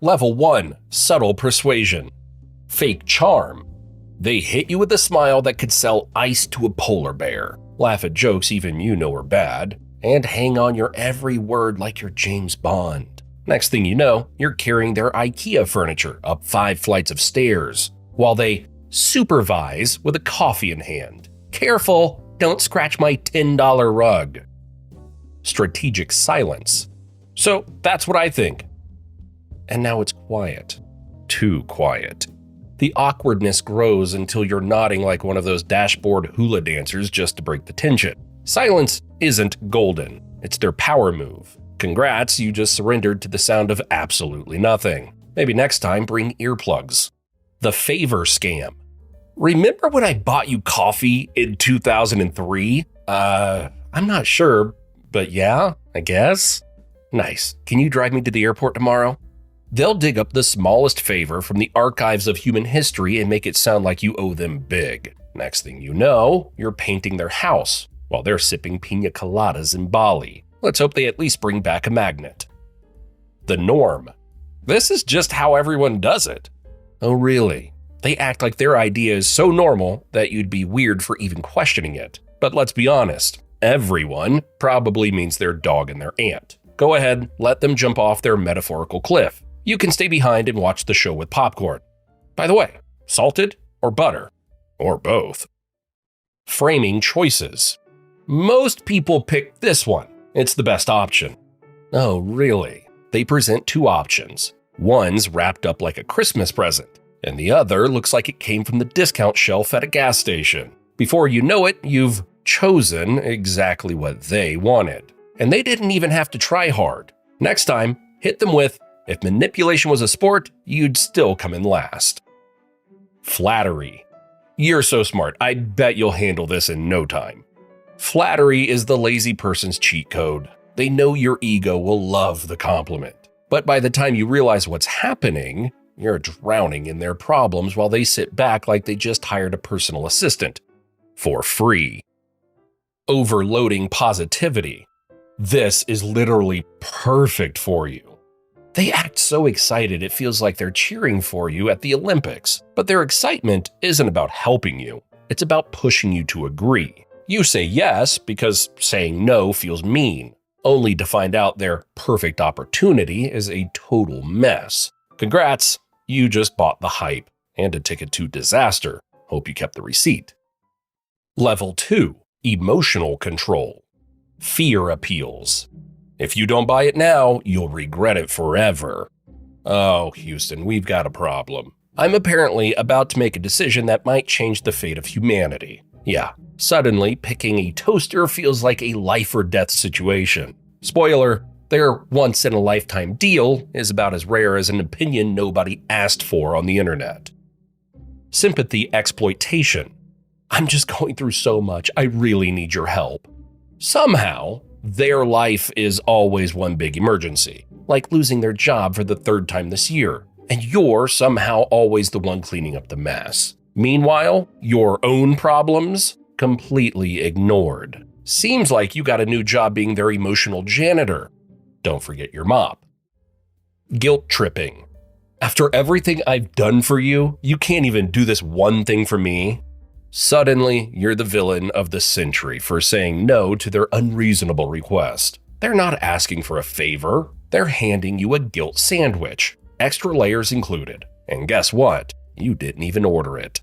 Level 1. Subtle persuasion. Fake charm. They hit you with a smile that could sell ice to a polar bear, laugh at jokes even you know are bad, and hang on your every word like you're James Bond. Next thing you know, you're carrying their IKEA furniture up 5 flights of stairs, while they supervise with a coffee in hand. Careful, don't scratch my $10 rug. Strategic silence. So that's what I think. And now it's quiet. Too quiet. The awkwardness grows until you're nodding like one of those dashboard hula dancers just to break the tension. Silence isn't golden. It's their power move. Congrats, you just surrendered to the sound of absolutely nothing. Maybe next time bring earplugs. The favor scam. Remember when I bought you coffee in 2003? I'm not sure, but yeah, I guess. Nice. Can you drive me to the airport tomorrow? They'll dig up the smallest favor from the archives of human history and make it sound like you owe them big. Next thing you know, you're painting their house while they're sipping pina coladas in Bali. Let's hope they at least bring back a magnet. The norm. This is just how everyone does it. Oh, really? They act like their idea is so normal that you'd be weird for even questioning it. But let's be honest, everyone probably means their dog and their ant. Go ahead, let them jump off their metaphorical cliff. You can stay behind and watch the show with popcorn. By the way, salted or butter? Or both. Framing choices. Most people pick this one. It's the best option. Oh, really? They present 2 options. One's wrapped up like a Christmas present, and the other looks like it came from the discount shelf at a gas station. Before you know it, you've chosen exactly what they wanted. And they didn't even have to try hard. Next time, hit them with, if manipulation was a sport, you'd still come in last. Flattery. You're so smart, I bet you'll handle this in no time. Flattery is the lazy person's cheat code. They know your ego will love the compliment. But by the time you realize what's happening, you're drowning in their problems while they sit back like they just hired a personal assistant. For free. Overloading positivity. This is literally perfect for you. They act so excited it feels like they're cheering for you at the Olympics, but their excitement isn't about helping you. It's about pushing you to agree. You say yes because saying no feels mean, only to find out their perfect opportunity is a total mess. Congrats, you just bought the hype and a ticket to disaster. Hope you kept the receipt. Level 2. Emotional control. Fear appeals. If you don't buy it now, you'll regret it forever. Oh, Houston, we've got a problem. I'm apparently about to make a decision that might change the fate of humanity. Yeah, suddenly picking a toaster feels like a life or death situation. Spoiler, their once-in-a-lifetime deal is about as rare as an opinion nobody asked for on the internet. Sympathy exploitation. I'm just going through so much, I really need your help. Somehow, their life is always one big emergency, like losing their job for the 3rd time this year, and you're somehow always the one cleaning up the mess. Meanwhile, your own problems completely ignored. Seems like you got a new job being their emotional janitor. Don't forget your mop. Guilt tripping. After everything I've done for you, you can't even do this one thing for me. Suddenly, you're the villain of the century for saying no to their unreasonable request. They're not asking for a favor. They're handing you a guilt sandwich, extra layers included. And guess what? You didn't even order it.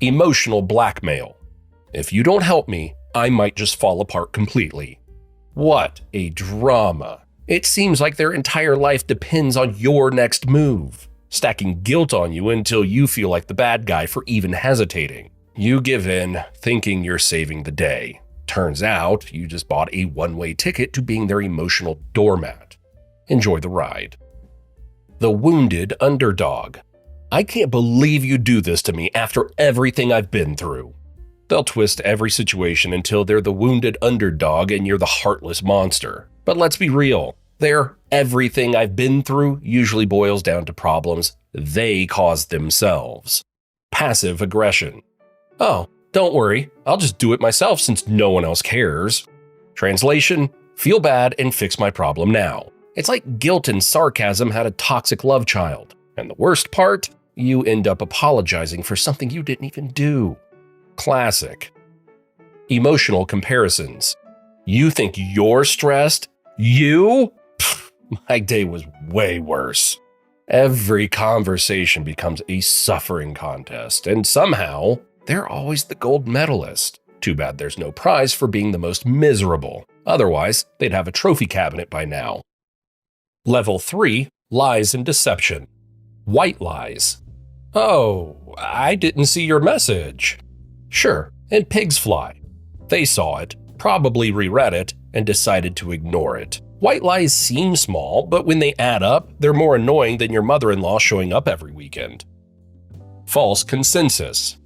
Emotional blackmail. If you don't help me, I might just fall apart completely. What a drama. It seems like their entire life depends on your next move, stacking guilt on you until you feel like the bad guy for even hesitating. You give in, thinking you're saving the day. Turns out, you just bought a one-way ticket to being their emotional doormat. Enjoy the ride. The wounded underdog. I can't believe you do this to me after everything I've been through. They'll twist every situation until they're the wounded underdog and you're the heartless monster. But let's be real. Their everything I've been through usually boils down to problems they caused themselves. Passive aggression. Oh, don't worry, I'll just do it myself since no one else cares. Translation, feel bad and fix my problem now. It's like guilt and sarcasm had a toxic love child. And the worst part, you end up apologizing for something you didn't even do. Classic. Emotional comparisons. You think you're stressed? You? Pfft, my day was way worse. Every conversation becomes a suffering contest, and somehow, they're always the gold medalist. Too bad there's no prize for being the most miserable. Otherwise, they'd have a trophy cabinet by now. Level 3, lies and deception. White lies. Oh, I didn't see your message. Sure, and pigs fly. They saw it, probably reread it, and decided to ignore it. White lies seem small, but when they add up, they're more annoying than your mother-in-law showing up every weekend. False consensus.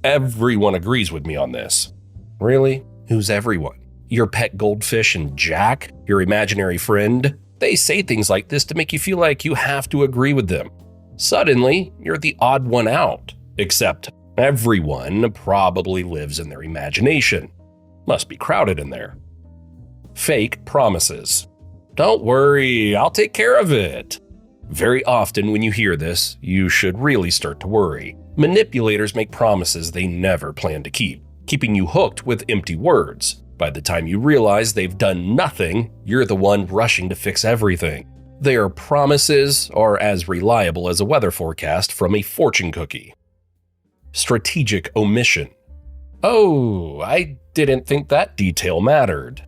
Everyone agrees with me on this. Really? Who's everyone? Your pet goldfish and Jack? Your imaginary friend? They say things like this to make you feel like you have to agree with them. Suddenly, you're the odd one out. Except everyone probably lives in their imagination. Must be crowded in there. Fake promises. Don't worry, I'll take care of it. Very often when you hear this, you should really start to worry. Manipulators make promises they never plan to keep, keeping you hooked with empty words. By the time you realize they've done nothing, you're the one rushing to fix everything. Their promises are as reliable as a weather forecast from a fortune cookie. Strategic omission. Oh, I didn't think that detail mattered.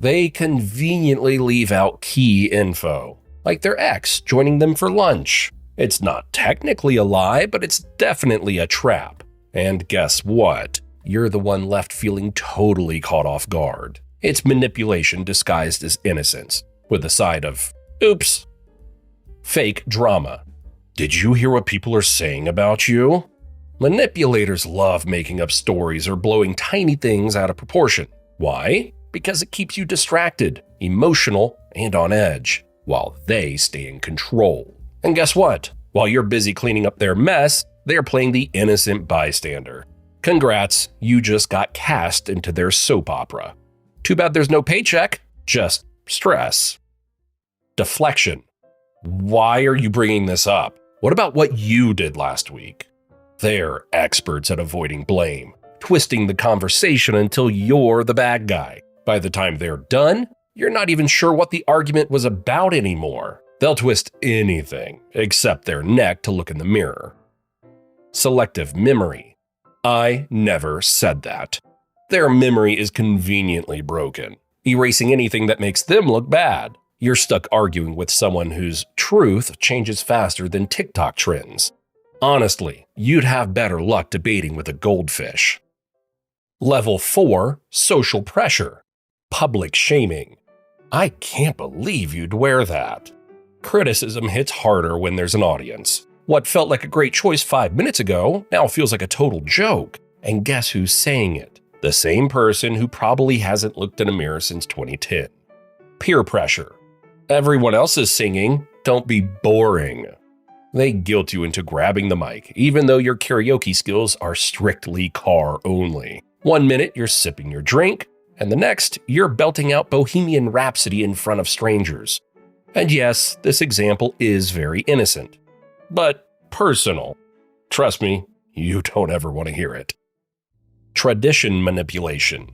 They conveniently leave out key info, like their ex joining them for lunch. It's not technically a lie, but it's definitely a trap. And guess what? You're the one left feeling totally caught off guard. It's manipulation disguised as innocence, with a side of, oops. Fake drama. Did you hear what people are saying about you? Manipulators love making up stories or blowing tiny things out of proportion. Why? Because it keeps you distracted, emotional, and on edge, while they stay in control. And guess what? While you're busy cleaning up their mess, they're playing the innocent bystander. Congrats, you just got cast into their soap opera. Too bad there's no paycheck, just stress. Deflection. Why are you bringing this up? What about what you did last week? They're experts at avoiding blame, twisting the conversation until you're the bad guy. By the time they're done, you're not even sure what the argument was about anymore. They'll twist anything except their neck to look in the mirror. Selective memory. I never said that. Their memory is conveniently broken, erasing anything that makes them look bad. You're stuck arguing with someone whose truth changes faster than TikTok trends. Honestly, you'd have better luck debating with a goldfish. Level 4, social pressure. Public shaming. I can't believe you'd wear that. Criticism hits harder when there's an audience. What felt like a great choice 5 minutes ago now feels like a total joke. And guess who's saying it? The same person who probably hasn't looked in a mirror since 2010. Peer pressure. Everyone else is singing, don't be boring. They guilt you into grabbing the mic, even though your karaoke skills are strictly car only. 1 minute you're sipping your drink, and the next you're belting out Bohemian Rhapsody in front of strangers. And yes, this example is very innocent, but personal. Trust me, you don't ever want to hear it. Tradition manipulation.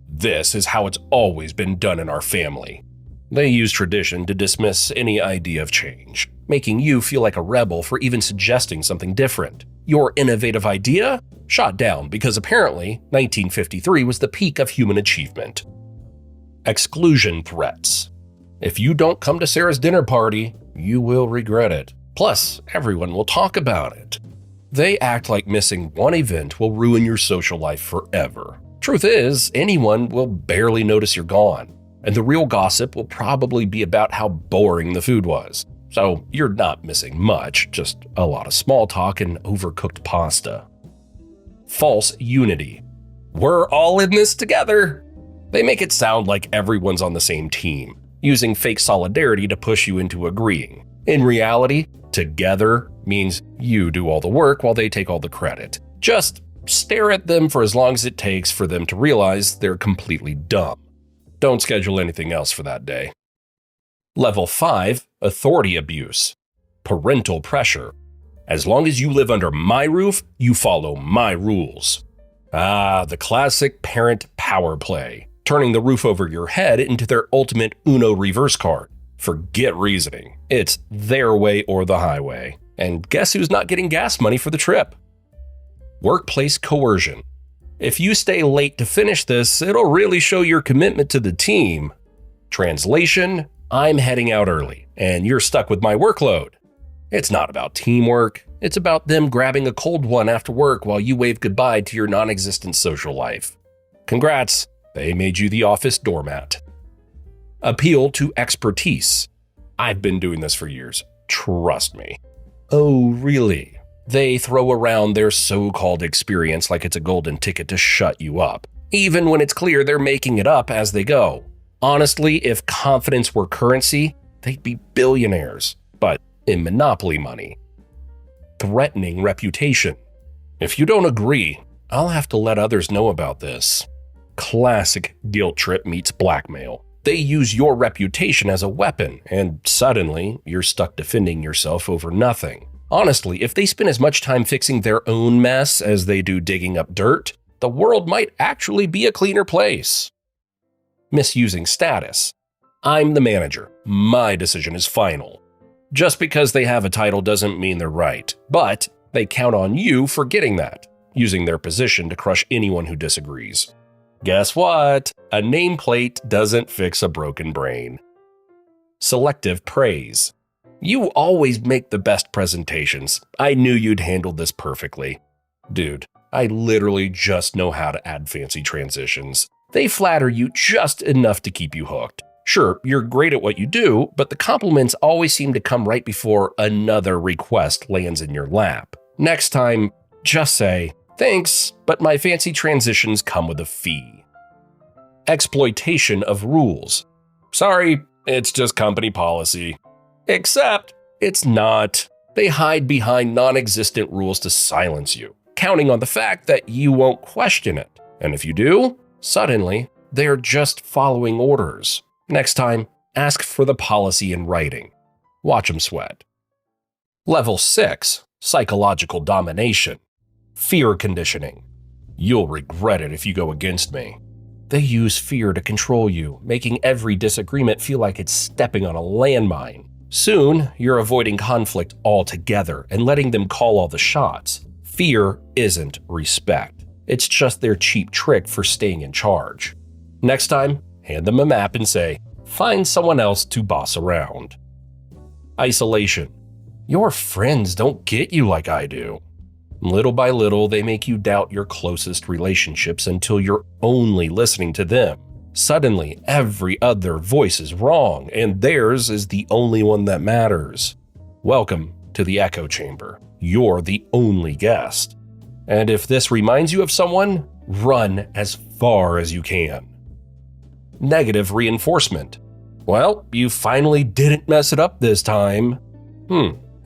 This is how it's always been done in our family. They use tradition to dismiss any idea of change, making you feel like a rebel for even suggesting something different. Your innovative idea? Shot down because apparently 1953 was the peak of human achievement. Exclusion threats. If you don't come to Sarah's dinner party, you will regret it. Plus, everyone will talk about it. They act like missing one event will ruin your social life forever. Truth is, anyone will barely notice you're gone. And the real gossip will probably be about how boring the food was. So you're not missing much, just a lot of small talk and overcooked pasta. False unity. We're all in this together. They make it sound like everyone's on the same team, using fake solidarity to push you into agreeing. In reality, together means you do all the work while they take all the credit. Just stare at them for as long as it takes for them to realize they're completely dumb. Don't schedule anything else for that day. Level 5, authority abuse. Parental pressure. As long as you live under my roof, you follow my rules. The classic parent power play, turning the roof over your head into their ultimate Uno reverse card. Forget reasoning. It's their way or the highway. And guess who's not getting gas money for the trip? Workplace coercion. If you stay late to finish this, it'll really show your commitment to the team. Translation, I'm heading out early, and you're stuck with my workload. It's not about teamwork. It's about them grabbing a cold one after work while you wave goodbye to your non-existent social life. Congrats, they made you the office doormat. Appeal to expertise. I've been doing this for years. Trust me. Oh, really? They throw around their so-called experience like it's a golden ticket to shut you up, even when it's clear they're making it up as they go. Honestly, if confidence were currency, they'd be billionaires, but in monopoly money. Threatening reputation. If you don't agree, I'll have to let others know about this. Classic guilt trip meets blackmail. They use your reputation as a weapon, and suddenly, you're stuck defending yourself over nothing. Honestly, if they spend as much time fixing their own mess as they do digging up dirt, the world might actually be a cleaner place. Misusing status. I'm the manager. My decision is final. Just because they have a title doesn't mean they're right, but they count on you for getting that, using their position to crush anyone who disagrees. Guess what? A nameplate doesn't fix a broken brain. Selective praise. You always make the best presentations. I knew you'd handle this perfectly. Dude, I literally just know how to add fancy transitions. They flatter you just enough to keep you hooked. Sure, you're great at what you do, but the compliments always seem to come right before another request lands in your lap. Next time, just say, thanks, but my fancy transitions come with a fee. Exploitation of rules. Sorry, it's just company policy. Except, it's not. They hide behind non-existent rules to silence you, counting on the fact that you won't question it. And if you do, suddenly, they're just following orders. Next time, ask for the policy in writing. Watch them sweat. Level 6, psychological domination. Fear conditioning. You'll regret it if you go against me. They use fear to control you, making every disagreement feel like it's stepping on a landmine. Soon, you're avoiding conflict altogether and letting them call all the shots. Fear isn't respect. It's just their cheap trick for staying in charge. Next time, hand them a map and say, find someone else to boss around. Isolation. Your friends don't get you like I do. Little by little, they make you doubt your closest relationships until you're only listening to them. Suddenly, every other voice is wrong, and theirs is the only one that matters. Welcome to the echo chamber. You're the only guest. And if this reminds you of someone, run as far as you can. Negative reinforcement. Well, you finally didn't mess it up this time.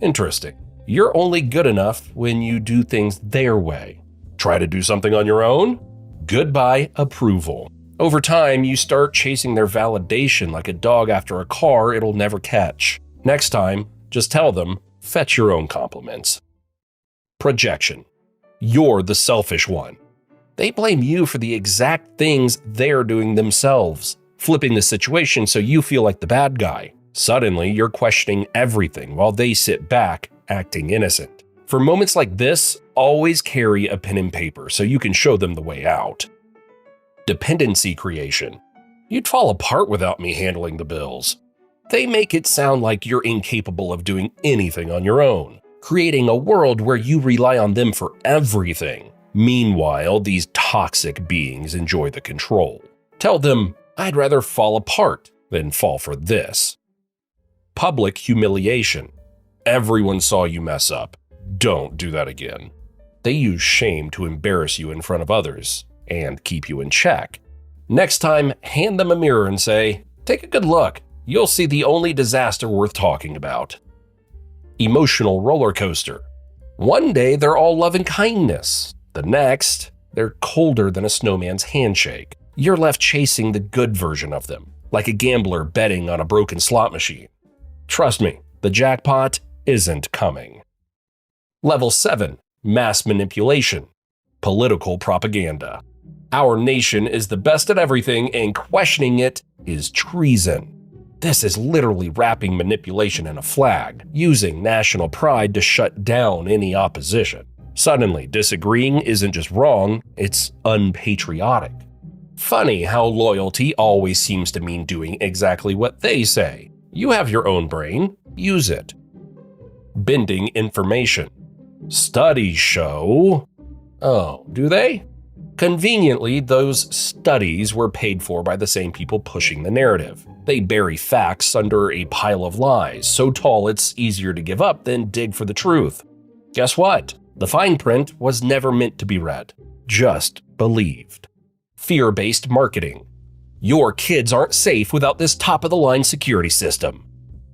Interesting. You're only good enough when you do things their way. Try to do something on your own? Goodbye approval. Over time, you start chasing their validation like a dog after a car it'll never catch. Next time, just tell them, fetch your own compliments. Projection. You're the selfish one. They blame you for the exact things they're doing themselves, flipping the situation so you feel like the bad guy. Suddenly, you're questioning everything while they sit back, acting innocent. For moments like this, always carry a pen and paper so you can show them the way out. Dependency creation. You'd fall apart without me handling the bills. They make it sound like you're incapable of doing anything on your own, creating a world where you rely on them for everything. Meanwhile, these toxic beings enjoy the control. Tell them, I'd rather fall apart than fall for this. Public humiliation. Everyone saw you mess up. Don't do that again. They use shame to embarrass you in front of others and keep you in check. Next time, hand them a mirror and say, take a good look. You'll see the only disaster worth talking about. Emotional roller coaster. One day, they're all love and kindness. The next, they're colder than a snowman's handshake. You're left chasing the good version of them, like a gambler betting on a broken slot machine. Trust me, the jackpot isn't coming. Level 7. Mass manipulation. Political propaganda. Our nation is the best at everything, and questioning it is treason. This is literally wrapping manipulation in a flag, using national pride to shut down any opposition. Suddenly, disagreeing isn't just wrong, it's unpatriotic. Funny how loyalty always seems to mean doing exactly what they say. You have your own brain, use it. Bending information. Studies show… Oh, do they? Conveniently, those studies were paid for by the same people pushing the narrative. They bury facts under a pile of lies, so tall it's easier to give up than dig for the truth. Guess what? The fine print was never meant to be read, just believed. Fear-based marketing. Your kids aren't safe without this top-of-the-line security system.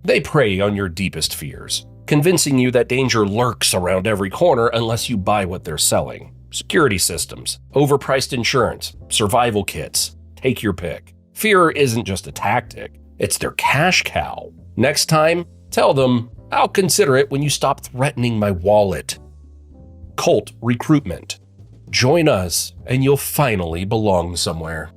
They prey on your deepest fears, convincing you that danger lurks around every corner unless you buy what they're selling. Security systems, overpriced insurance, survival kits, take your pick. Fear isn't just a tactic, it's their cash cow. Next time, tell them, I'll consider it when you stop threatening my wallet. Cult recruitment. Join us and you'll finally belong somewhere.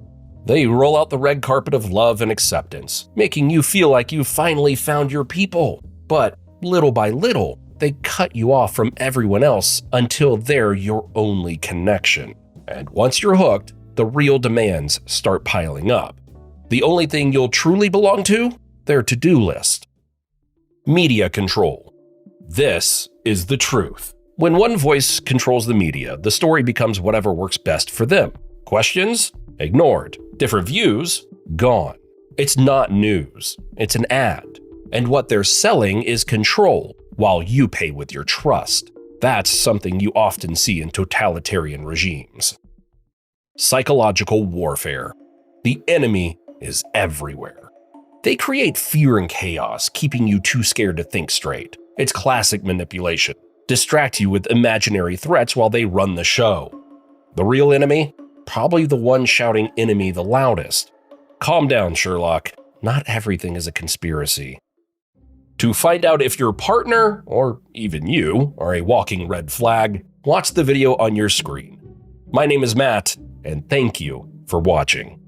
They roll out the red carpet of love and acceptance, making you feel like you finally found your people. But little by little, they cut you off from everyone else until they're your only connection. And once you're hooked, the real demands start piling up. The only thing you'll truly belong to? Their to-do list. Media control. This is the truth. When one voice controls the media, the story becomes whatever works best for them. Questions? Ignored. Different views? Gone. It's not news. It's an ad. And what they're selling is control, while you pay with your trust. That's something you often see in totalitarian regimes. Psychological warfare. The enemy is everywhere. They create fear and chaos, keeping you too scared to think straight. It's classic manipulation. Distract you with imaginary threats while they run the show. The real enemy? Probably the one shouting enemy the loudest. Calm down, Sherlock. Not everything is a conspiracy. To find out if your partner, or even you, are a walking red flag, watch the video on your screen. My name is Matt, and thank you for watching.